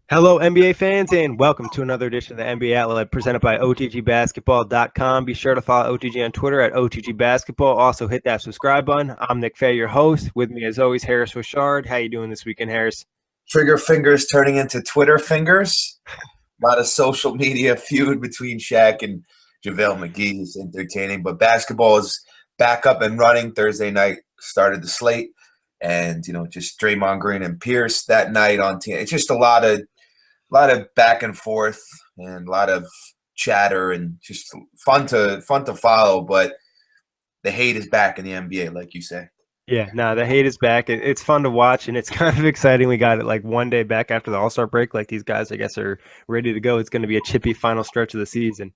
Hello, NBA fans, and welcome to another edition of the NBA Outlet presented by OTGBasketball.com. Be sure to follow OTG on Twitter at OTGBasketball. Also, hit that subscribe button. I'm Nick Fay, your host. With me, as always, Harris Wichard. How you doing this weekend, Harris? Trigger fingers turning into Twitter fingers. A lot of social media feud between Shaq and Javale McGee is entertaining, but basketball is back up and running. Thursday night started the slate, and just Draymond Green and Pierce that night on team. It's just a lot of back and forth and a lot of chatter and just fun to follow. But the hate is back in the NBA, like you say. Yeah, no, the hate is back. It's fun to watch, and it's kind of exciting. We got it like one day back after the All-Star break. Like these guys, I guess, are ready to go. It's going to be a chippy final stretch of the season.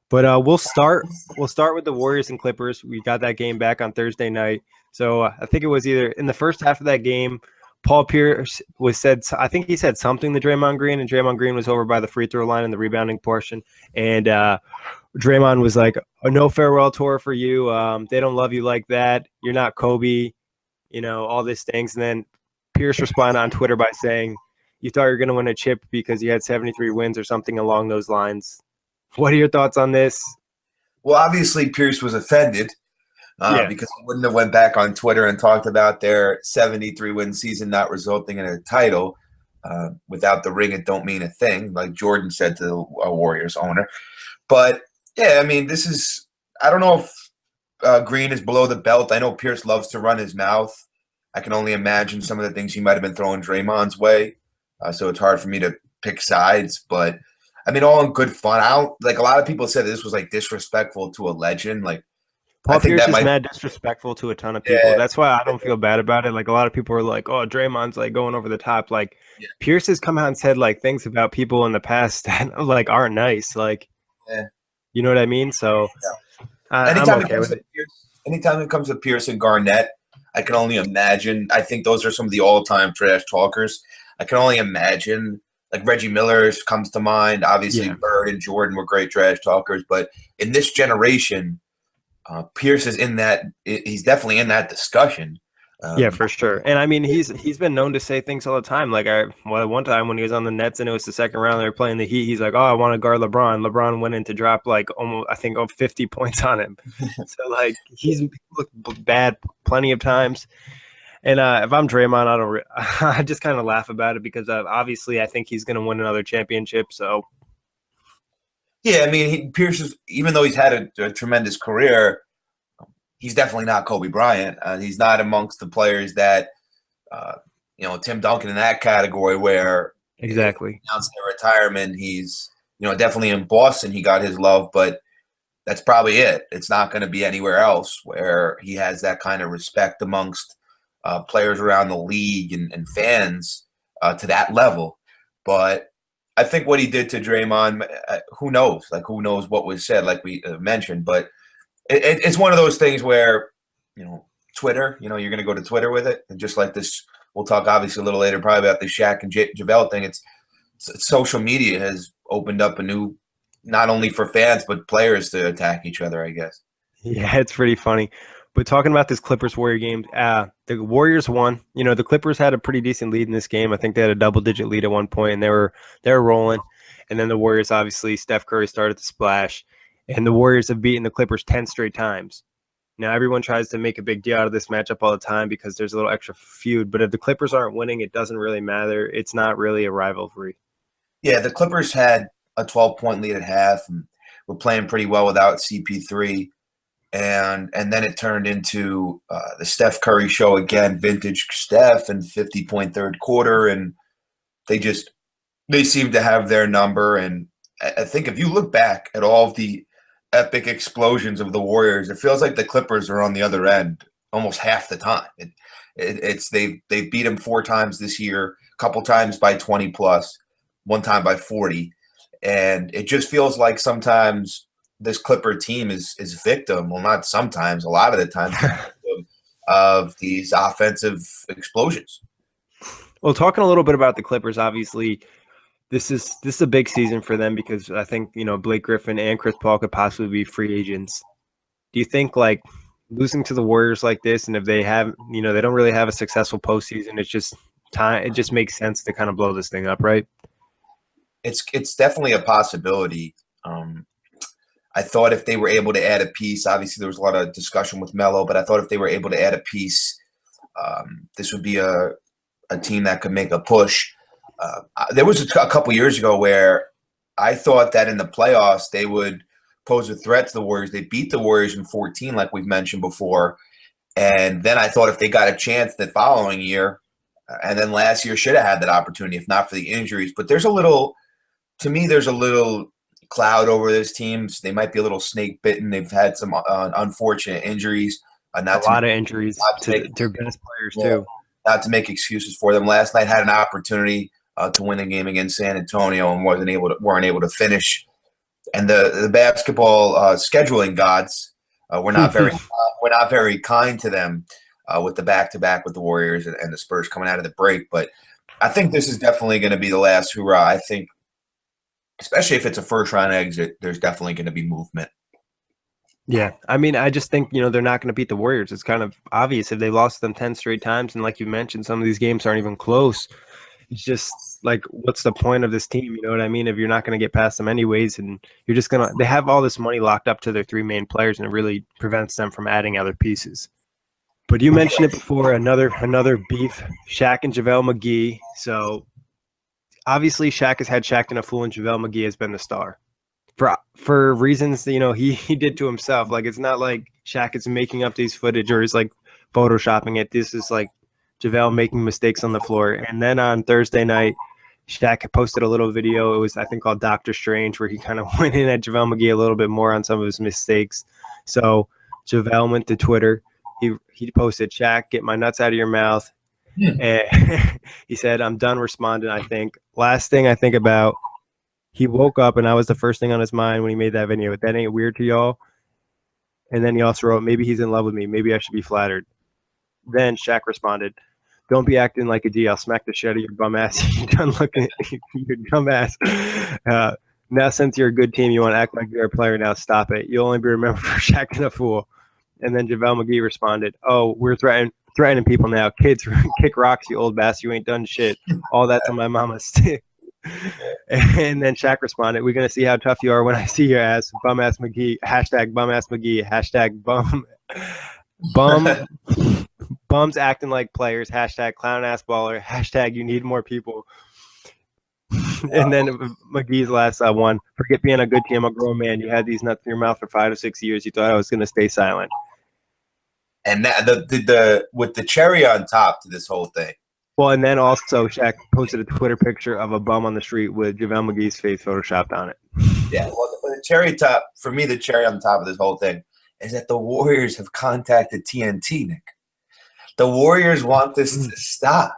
But we'll start with the Warriors and Clippers. We got that game back on Thursday night. So I think it was either in the first half of that game, Paul Pierce I think he said something to Draymond Green, and Draymond Green was over by the free throw line in the rebounding portion. And Draymond was like, no farewell tour for you. They don't love you like that. You're not Kobe, all these things. And then Pierce responded on Twitter by saying, you thought you were going to win a chip because you had 73 wins or something along those lines. What are your thoughts on this? Well, obviously Pierce was offended because he wouldn't have went back on Twitter and talked about their 73-win season not resulting in a title. Without the ring, it don't mean a thing, like Jordan said to the Warriors owner. But, yeah, I mean, I don't know if Green is below the belt. I know Pierce loves to run his mouth. I can only imagine some of the things he might have been throwing Draymond's way. So it's hard for me to pick sides, but I mean, all in good fun. A lot of people said this was like disrespectful to a legend. Like, Paul Pierce is mad disrespectful to a ton of people. Yeah, that's why I don't feel bad about it. Like a lot of people are like, "Oh, Draymond's like going over the top." Like Pierce has come out and said like things about people in the past that like aren't nice. Like, you know what I mean? So anytime I'm okay with it. Anytime it comes to Pierce and Garnett, I can only imagine. I think those are some of the all-time trash talkers. I can only imagine. Like Reggie Miller comes to mind. Obviously, Bird and Jordan were great trash talkers. But in this generation, Pierce is in that. He's definitely in that discussion. Yeah, for sure. And I mean, he's been known to say things all the time. Like one time when he was on the Nets and it was the second round, they were playing the Heat. He's like, "Oh, I want to guard LeBron." LeBron went in to drop like almost, I think, 50 points on him. So like he's looked bad plenty of times. And if I'm Draymond, I just kind of laugh about it because obviously I think he's going to win another championship. So, yeah, I mean, Pierce is, even though he's had a tremendous career, he's definitely not Kobe Bryant. He's not amongst the players that, Tim Duncan in that category where exactly he announced their retirement. He's, definitely in Boston. He got his love, but that's probably it. It's not going to be anywhere else where he has that kind of respect amongst players around the league and fans to that level. But I think what he did to Draymond, who knows? Like, who knows what was said, like we mentioned. But it's one of those things where, Twitter, you're going to go to Twitter with it. And just like this, we'll talk obviously a little later probably about the Shaq and Javale thing. It's social media has opened up a new, not only for fans, but players to attack each other, I guess. Yeah, it's pretty funny. But talking about this Clippers-Warrior game, the Warriors won. The Clippers had a pretty decent lead in this game. I think they had a double-digit lead at one point, and they were rolling. And then the Warriors, obviously, Steph Curry started to splash. And the Warriors have beaten the Clippers 10 straight times. Now, everyone tries to make a big deal out of this matchup all the time because there's a little extra feud. But if the Clippers aren't winning, it doesn't really matter. It's not really a rivalry. Yeah, the Clippers had a 12-point lead at half and were playing pretty well without CP3. And then it turned into the Steph Curry show again, vintage Steph, and 50-point third quarter. And they seem to have their number. And I think if you look back at all of the epic explosions of the Warriors, it feels like the Clippers are on the other end almost half the time. They've beat them 4 times this year, a couple times by 20 plus, one time by 40. And it just feels like sometimes this Clipper team is victim, well, not sometimes, a lot of the time, of these offensive explosions. Well, talking a little bit about the Clippers, obviously, this is a big season for them because I think, Blake Griffin and Chris Paul could possibly be free agents. Do you think, like, losing to the Warriors like this, and if they have, they don't really have a successful postseason, it's just time. It just makes sense to kind of blow this thing up, right? it's definitely a possibility. I thought if they were able to add a piece, obviously there was a lot of discussion with Melo, but I thought if they were able to add a piece, this would be a team that could make a push. There was a couple years ago where I thought that in the playoffs they would pose a threat to the Warriors. They beat the Warriors in 14, like we've mentioned before. And then I thought if they got a chance the following year, and then last year should have had that opportunity if not for the injuries. But there's a little cloud over this team. They might be a little snake bitten. They've had some unfortunate injuries. A lot of injuries to their best players too. Not to make excuses for them. Last night had an opportunity to win a game against San Antonio and weren't able to finish. And the basketball scheduling gods were not very kind to them with the back-to-back with the Warriors and the Spurs coming out of the break. But I think this is definitely going to be the last hurrah. I think, especially if it's a first-round exit, there's definitely going to be movement. Yeah, I mean, I just think, they're not going to beat the Warriors. It's kind of obvious if they lost them 10 straight times. And like you mentioned, some of these games aren't even close. It's just like, what's the point of this team? You know what I mean? If you're not going to get past them anyways, and you're just going to – they have all this money locked up to their three main players, and it really prevents them from adding other pieces. But you mentioned it before, another beef, Shaq and JaVale McGee. So obviously Shaq has had Shaq in a fool, and JaVale McGee has been the star. For reasons he did to himself. Like, it's not like Shaq is making up these footage or is like photoshopping it. This is like JaVale making mistakes on the floor. And then on Thursday night, Shaq posted a little video. It was, I think, called Dr. Strange, where he kind of went in at JaVale McGee a little bit more on some of his mistakes. So JaVale went to Twitter. He posted, "Shaq, get my nuts out of your mouth." And he said, "I'm done responding, I think. Last thing I think about." He woke up, and I was the first thing on his mind when he made that video. That ain't weird to y'all? And then he also wrote, "Maybe he's in love with me. Maybe I should be flattered." Then Shaq responded, "Don't be acting like a G. I'll smack the shit out of your bum ass. You're done looking at your dumb ass. Now, since you're a good team, you want to act like you're a player. Now stop it. You'll only be remembered for Shaq and a fool." And then JaVale McGee responded, "Oh, we're threatening people now. Kids, kick rocks, you old bastard. You ain't done shit. All that's on my mama's stick." And then Shaq responded, "We're going to see how tough you are when I see your ass. Bum ass McGee. Hashtag bum ass McGee. Hashtag bums acting like players. Hashtag clown ass baller. Hashtag you need more people." And then McGee's last one, "Forget being a good team. I'm a grown man. You had these nuts in your mouth for 5 to 6 years. You thought I was going to stay silent." And that, with the cherry on top to this whole thing. Well, and then also Shaq posted a Twitter picture of a bum on the street with JaVale McGee's face photoshopped on it. Yeah, well, the cherry top, for me, the cherry on top of this whole thing is that the Warriors have contacted TNT, Nick. The Warriors want this to stop.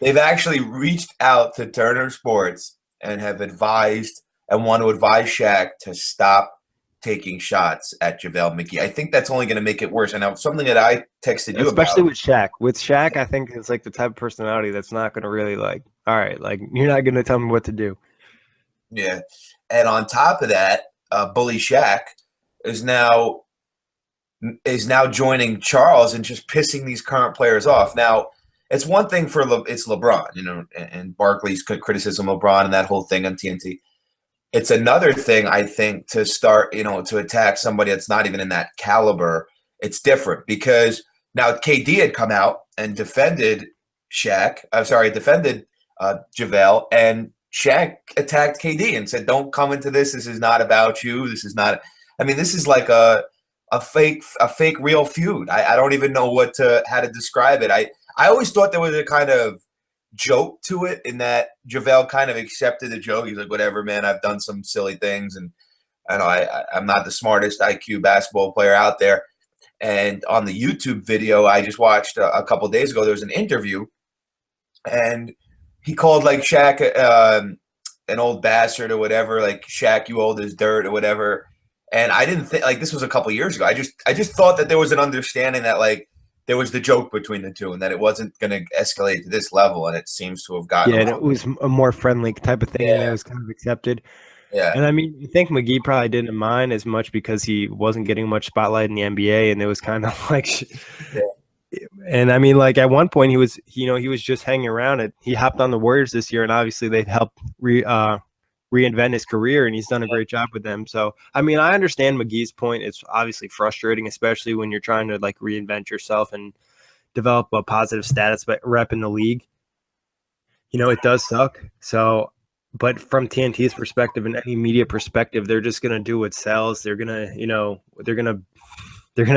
They've actually reached out to Turner Sports and have advised and want to advise Shaq to stop taking shots at JaVale McGee. I think that's only going to make it worse. And something that I texted you about. Especially with Shaq. With Shaq, I think it's like the type of personality that's not going to really like, all right, like you're not going to tell me what to do. Yeah. And on top of that, Bully Shaq is now joining Charles and just pissing these current players off. Now, it's one thing for it's LeBron, and Barkley's criticism of LeBron and that whole thing on TNT. It's another thing, I think, to start, to attack somebody that's not even in that caliber. It's different because now KD had come out and defended JaVale, and Shaq attacked KD and said, "Don't come into this. This is not about you. This is not." I mean, this is like a fake real feud. I don't even know how to describe it. I always thought there was a kind of joke to it in that JaVale kind of accepted the joke. He's like, "Whatever, man, I've done some silly things, and I know I'm not the smartest IQ basketball player out there." And on the YouTube video I just watched a couple of days ago, there was an interview, and he called like Shaq an old bastard or whatever, like, "Shaq, you old as dirt," or whatever. And I didn't think, like, this was a couple of years ago. I just thought that there was an understanding that, like, there was the joke between the two and that it wasn't going to escalate to this level, and it seems to have gotten. Yeah, and it was a more friendly type of thing, and it was kind of accepted. Yeah. And I mean, I think McGee probably didn't mind as much because he wasn't getting much spotlight in the NBA, and it was kind of like And I mean, like at one point he was just hanging around it. He hopped on the Warriors this year, and obviously they've helped reinvent his career, and he's done a great job with them. So, I mean, I understand McGee's point. It's obviously frustrating, especially when you're trying to like reinvent yourself and develop a positive status rep in the league. It does suck. So, but from TNT's perspective and any media perspective, they're just gonna do what sells. They're gonna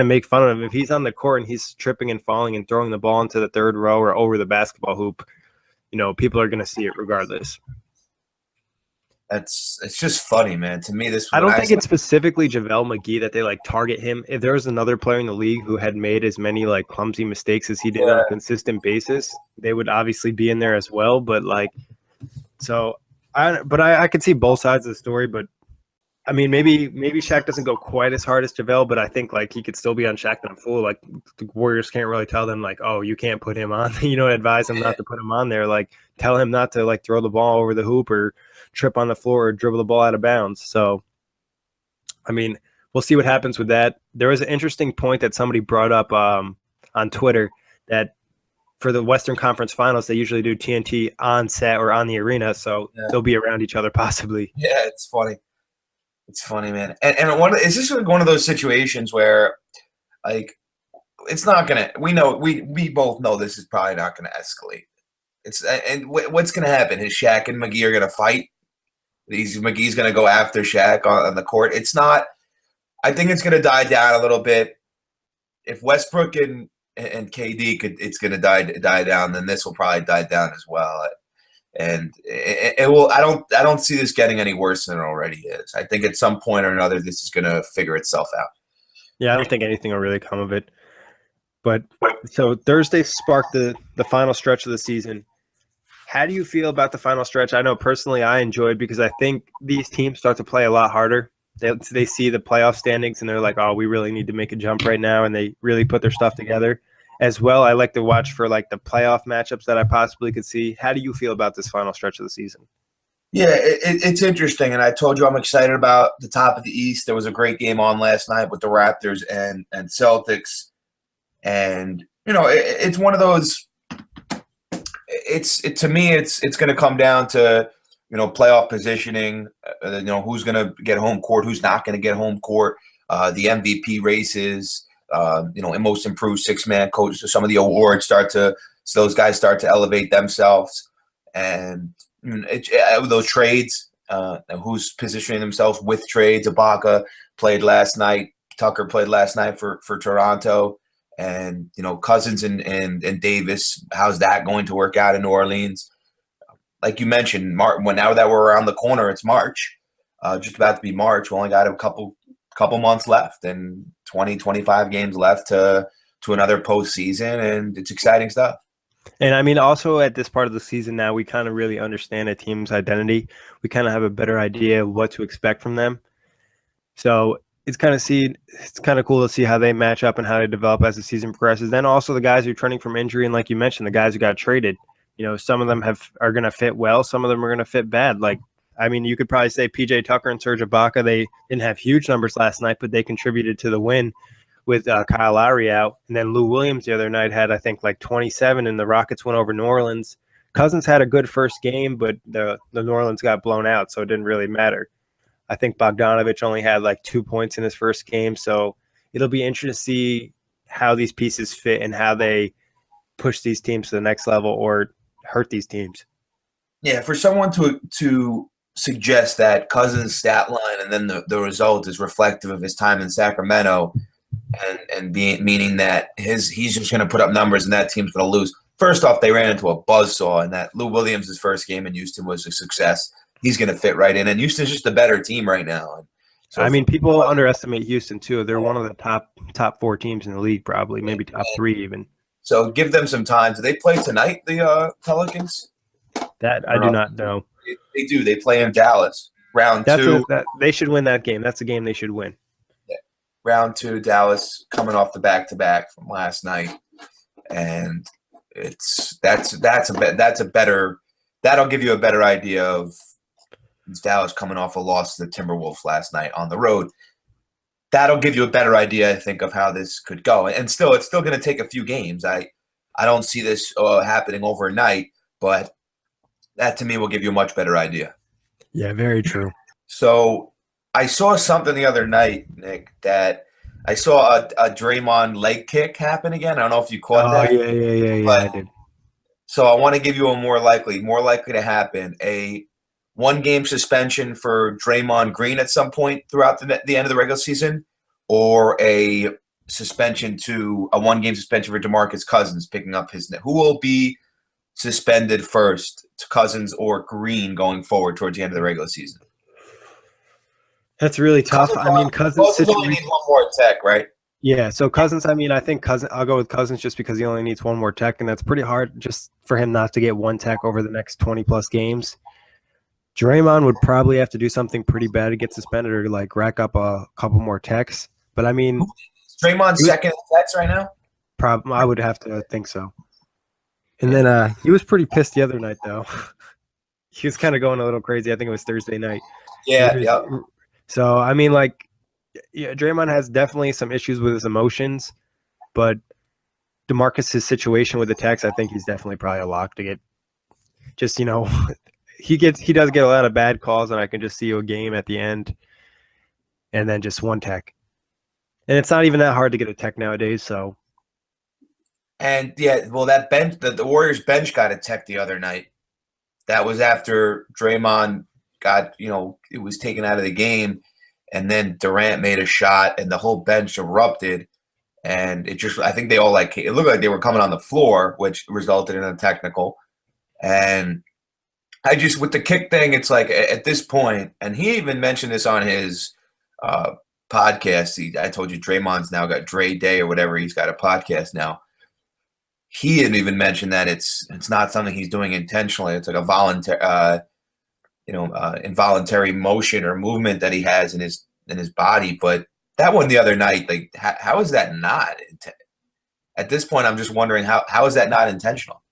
make fun of him if he's on the court and he's tripping and falling and throwing the ball into the third row or over the basketball hoop. People are gonna see it regardless. It's just funny, man. To me, I don't think it's specifically JaVale McGee that they like target him. If there was another player in the league who had made as many like clumsy mistakes as he did on a consistent basis, they would obviously be in there as well. But like, I could see both sides of the story. But I mean, maybe Shaq doesn't go quite as hard as JaVale, but I think like he could still be on Shaq and full. Like the Warriors can't really tell them like, oh, you can't put him on. Advise him not to put him on there. Like tell him not to like throw the ball over the hoop or trip on the floor or dribble the ball out of bounds. So, I mean, we'll see what happens with that. There was an interesting point that somebody brought up on Twitter that for the Western Conference Finals, they usually do TNT on set or on the arena, so they'll be around each other possibly. Yeah, it's funny. It's funny, man. And is this one of those situations where, like, it's not gonna? We both know this is probably not gonna escalate. What's gonna happen? Is Shaq and McGee are gonna fight? McGee's going to go after Shaq on the court. It's not – I think it's going to die down a little bit. If Westbrook and KD it's going to die down, then this will probably die down as well. And it will – I don't see this getting any worse than it already is. I think at some point or another this is going to figure itself out. Yeah, I don't think anything will really come of it. But so Thursday sparked the final stretch of the season. How do you feel about the final stretch? I know personally I enjoyed because I think these teams start to play a lot harder. They see the playoff standings and they're like, oh, we really need to make a jump right now, and they really put their stuff together. As well, I like to watch for like the playoff matchups that I possibly could see. How do you feel about this final stretch of the season? Yeah, it's interesting, and I told you I'm excited about the top of the East. There was a great game on last night with the Raptors and Celtics, and it's one of those. To me, it's going to come down to playoff positioning. Who's going to get home court, who's not going to get home court. The MVP races. Most improved six-man coach. So some of the awards those guys start to elevate themselves, and those trades. Who's positioning themselves with trades? Ibaka played last night. Tucker played last night for Toronto. And Cousins and Davis, how's that going to work out in New Orleans? Like you mentioned, now that we're around the corner, it's March, just about to be March. We only got a couple months left and 20-25 games left to another postseason, and it's exciting stuff. And I mean, also at this part of the season now, we kind of really understand a team's identity. We kind of have a better idea of what to expect from them. So it's kind of cool to see how they match up and how they develop as the season progresses. Then also the guys who are trending from injury, and like you mentioned, the guys who got traded. Some of them are going to fit well, some of them are going to fit bad. Like, I mean, you could probably say PJ Tucker and Serge Ibaka. They didn't have huge numbers last night, but they contributed to the win with Kyle Lowry out. And then Lou Williams the other night had, I think, like 27, and the Rockets went over New Orleans. Cousins had a good first game, but the New Orleans got blown out, so it didn't really matter. I think Bogdanovich only had like 2 points in his first game. So it'll be interesting to see how these pieces fit and how they push these teams to the next level or hurt these teams. Yeah, for someone to suggest that Cousins' stat line and then the result is reflective of his time in Sacramento and meaning that he's just going to put up numbers and that team's going to lose. First off, they ran into a buzzsaw, and that Lou Williams' first game in Houston was a success. He's going to fit right in, and Houston's just a better team right now. So I mean, people underestimate Houston too. They're one of the top 4 teams in the league, probably, maybe top 3 even. So give them some time. Do they play tonight, the Pelicans? That I do not know. They do. They play in Dallas. Round 2. They should win that game. That's a game they should win. Yeah. Round 2, Dallas coming off the back-to-back from last night, and that'll give you a better idea of Dallas coming off a loss to the Timberwolves last night on the road. that'll give you a better idea, I think, of how this could go. And still, it's still going to take a few games. I don't see this happening overnight, but that to me will give you a much better idea. Yeah, very true. So I saw something the other night, Nick, that I saw a Draymond leg kick happen again. I don't know if you caught that. Yeah, I did. So I want to give you a more likely to happen, a 1-game suspension for Draymond Green at some point throughout the end of the regular season, or a 1-game suspension for DeMarcus Cousins picking up his net. Who will be suspended first, to Cousins or Green, going forward towards the end of the regular season? That's really tough. Cousins only needs one more tech, right? Yeah, so Cousins, I think Cousins, I'll go with Cousins just because he only needs one more tech, and that's pretty hard just for him not to get one tech over the next 20-plus games. Draymond would probably have to do something pretty bad to get suspended or like rack up a couple more techs. But I mean, Draymond's second in techs right now? I would have to think so. And then he was pretty pissed the other night, though. He was kind of going a little crazy. I think it was Thursday night. Yeah. So, I mean, Draymond has definitely some issues with his emotions, but DeMarcus's situation with the techs, I think he's definitely probably a lock to get. Just, he does get a lot of bad calls, and I can just see a game at the end, and then just one tech. And it's not even that hard to get a tech nowadays, so. And yeah, well, that bench, the Warriors bench got a tech the other night. That was after Draymond got, it was taken out of the game, and then Durant made a shot, and the whole bench erupted, and I think they all it looked like they were coming on the floor, which resulted in a technical. And with the kick thing, it's like at this point, and he even mentioned this on his podcast. I told you Draymond's now got Dre Day or whatever. He's got a podcast now. He had even mentioned that it's not something he's doing intentionally. It's like a voluntary, involuntary motion or movement that he has in his body. But that one the other night, how is that not? At this point, I'm just wondering how is that not intentional?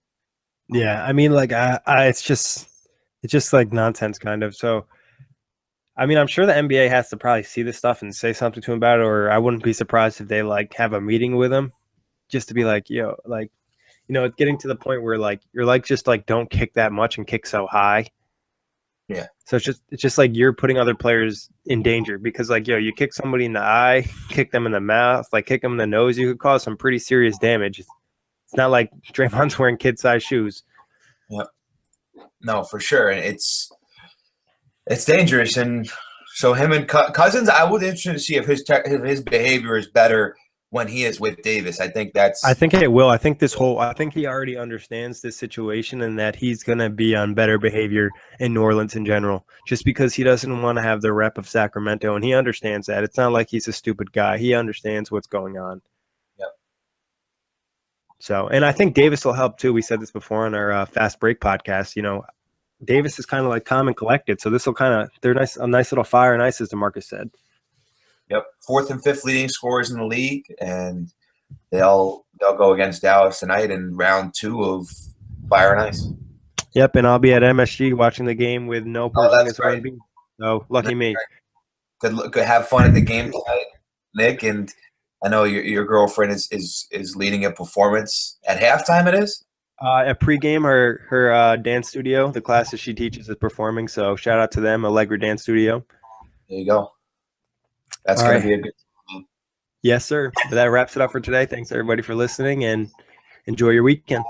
Yeah, I mean, it's just like nonsense, kind of. So, I mean, I'm sure the NBA has to probably see this stuff and say something to him about it, or I wouldn't be surprised if they have a meeting with him, just to be it's getting to the point where you're just don't kick that much and kick so high. Yeah. So it's just like you're putting other players in danger because you kick somebody in the eye, kick them in the mouth, kick them in the nose, you could cause some pretty serious damage. It's not like Draymond's wearing kid-sized shoes. Yep. No, for sure. And it's dangerous. And so him and Cousins, I would be interested to see if his behavior is better when he is with Davis. I think it will. I think he already understands this situation and that he's going to be on better behavior in New Orleans in general, just because he doesn't want to have the rep of Sacramento. And he understands that. It's not like he's a stupid guy. He understands what's going on. Yep. So, and I think Davis will help too. We said this before on our Fast Break podcast. Davis is kind of calm and collected. So this will they're a nice little fire and ice, as DeMarcus said. Yep, 4th and 5th leading scorers in the league, and they'll go against Dallas tonight in round 2 of Fire and Ice. Yep, and I'll be at MSG watching the game with no Porzingis or Embiid. So lucky me. Good. Have fun at the game tonight, Nick. And I know your girlfriend is leading a performance at halftime. It is at pregame. Her dance studio, the classes she teaches, is performing. So shout out to them, Allegra Dance Studio. There you go. That's going to be a good time. Yes, sir. But that wraps it up for today. Thanks, everybody, for listening, and enjoy your weekend.